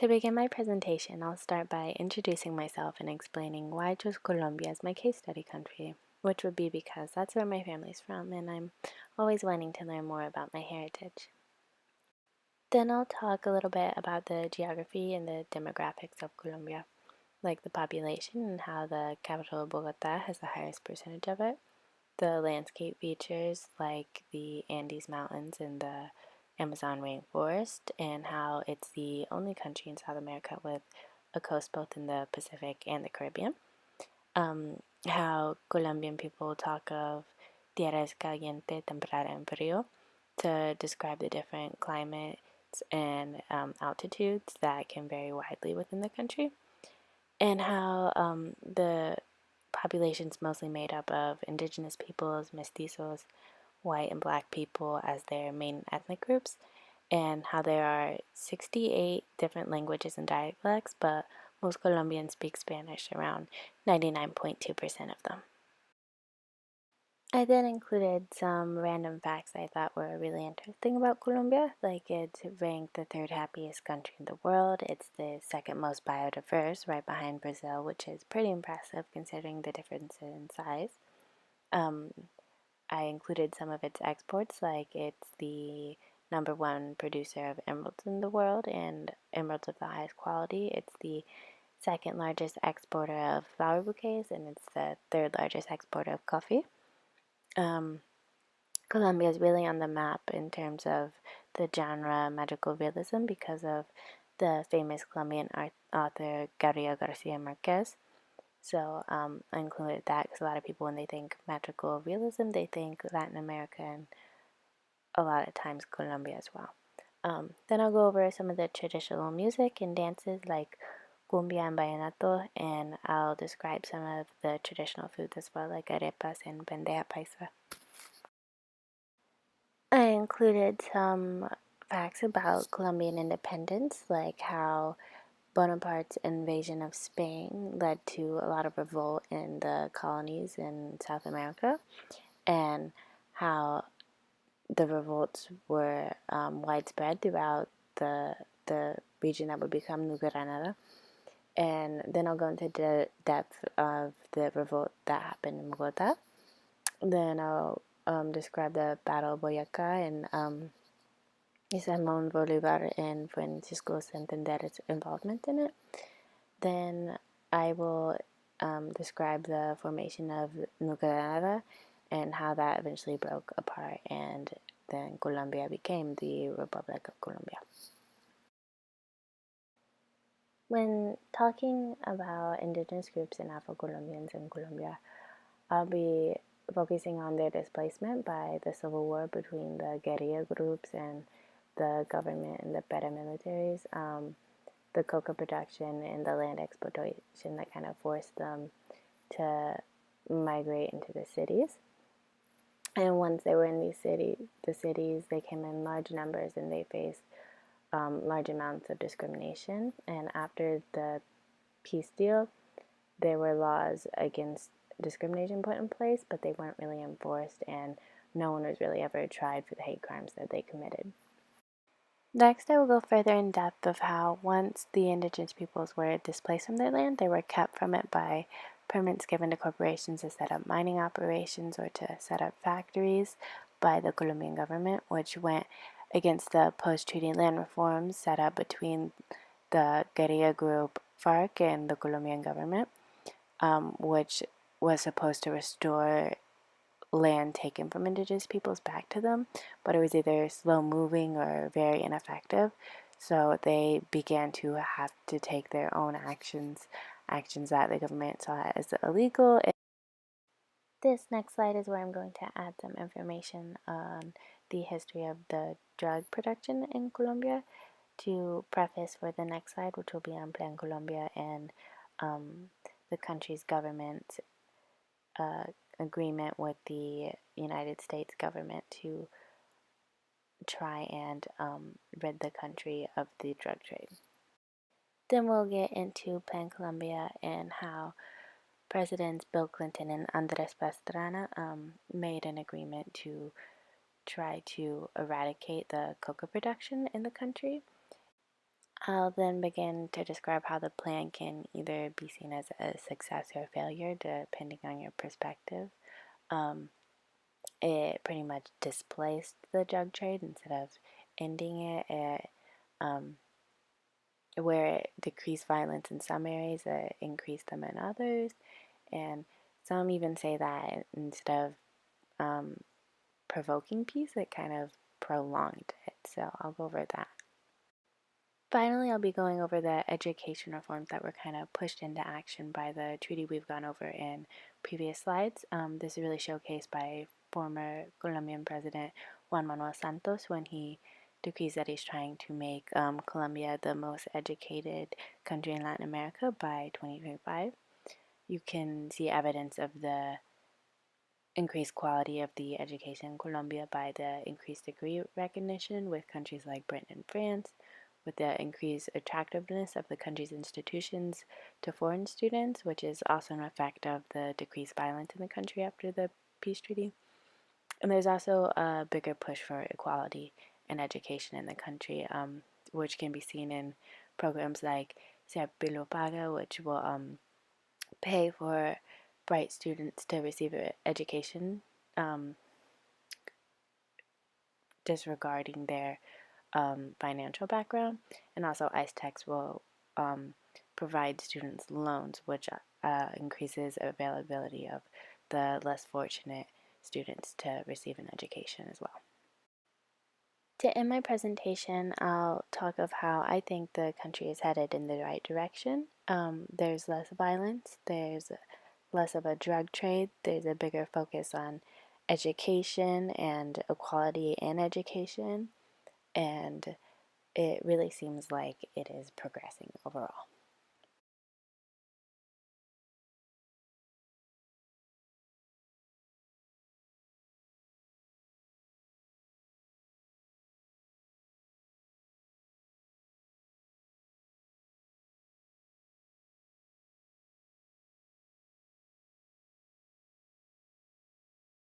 To begin my presentation, I'll start by introducing myself and explaining why I chose Colombia as my case study country, which would be because that's where my family's from and I'm always wanting to learn more about my heritage. Then I'll talk a little bit about the geography and the demographics of Colombia, like the population and how the capital Bogota has the highest percentage of it, the landscape features like the Andes Mountains and the Amazon rainforest, and how it's the only country in South America with a coast both in the Pacific and the Caribbean. How Colombian people talk of tierra es caliente, temperada, and frío to describe the different climates and altitudes that can vary widely within the country, and how the population's mostly made up of indigenous peoples, mestizos, white and black people as their main ethnic groups, and how there are 68 different languages and dialects, but most Colombians speak Spanish, around 99.2% of them. I then included some random facts I thought were really interesting about Colombia, like it's ranked the third happiest country in the world. It's the second most biodiverse, right behind Brazil, which is pretty impressive considering the difference in size. Um, I included some of its exports, like it's the #1 producer of emeralds in the world and emeralds of the highest quality. It's the second largest exporter of flower bouquets, and it's the third largest exporter of coffee. Colombia is really on the map in terms of the genre magical realism because of the famous Colombian author Gabriel Garcia Marquez. So I included that because a lot of people, when they think magical realism, they think Latin America and a lot of times Colombia as well. Then I'll go over some of the traditional music and dances like cumbia and vallenato, and I'll describe some of the traditional foods as well, like arepas and bandeja paisa. I included some facts about Colombian independence, like how Bonaparte's invasion of Spain led to a lot of revolt in the colonies in South America, and how the revolts were widespread throughout the region that would become New Granada. And then I'll go into the depth of the revolt that happened in Bogota. Then I'll describe the Battle of Boyacá and Simón Bolívar and Francisco Santander's involvement in it. Then I will describe the formation of New Granada and how that eventually broke apart, and then Colombia became the Republic of Colombia. When talking about indigenous groups and Afro-Colombians in Colombia, I'll be focusing on their displacement by the civil war between the guerrilla groups and the government and the paramilitaries, the coca production and the land exploitation that kind of forced them to migrate into the cities. And once they were in the cities, they came in large numbers and they faced large amounts of discrimination. And after the peace deal, there were laws against discrimination put in place, but they weren't really enforced, and no one was really ever tried for the hate crimes that they committed. Next, I will go further in depth of how once the indigenous peoples were displaced from their land, they were kept from it by permits given to corporations to set up mining operations or to set up factories by the Colombian government, which went against the post-treaty land reforms set up between the guerrilla group FARC and the Colombian government, which was supposed to restore land taken from indigenous peoples back to them, but it was either slow moving or very ineffective. So they began to have to take their own actions that the government saw as illegal. This next slide is where I'm going to add some information on the history of the drug production in Colombia to preface for the next slide, which will be on Plan Colombia and the country's government agreement with the United States government to try and rid the country of the drug trade. Then we'll get into Plan Colombia and how Presidents Bill Clinton and Andres Pastrana made an agreement to try to eradicate the coca production in the country. I'll then begin to describe how the plan can either be seen as a success or failure, depending on your perspective. Um, it pretty much displaced the drug trade instead of ending it. Um, where it decreased violence in some areas, it increased them in others. And some even say that instead of provoking peace, it kind of prolonged it. So I'll go over that. Finally, I'll be going over the education reforms that were kind of pushed into action by the treaty we've gone over in previous slides. This is really showcased by former Colombian President Juan Manuel Santos when he decrees that he's trying to make Colombia the most educated country in Latin America by 2025. You can see evidence of the increased quality of the education in Colombia by the increased degree recognition with countries like Britain and France, with the increased attractiveness of the country's institutions to foreign students, which is also an effect of the decreased violence in the country after the peace treaty. And there's also a bigger push for equality in education in the country, which can be seen in programs like Ser Pilo Paga, which will pay for bright students to receive an education, um, disregarding their financial background, and also ICE Tax will provide students loans, which increases availability of the less fortunate students to receive an education as well. To end my presentation, I'll talk of how I think the country is headed in the right direction. There's less violence, there's less of a drug trade, there's a bigger focus on education and equality in education, and it really seems like it is progressing overall.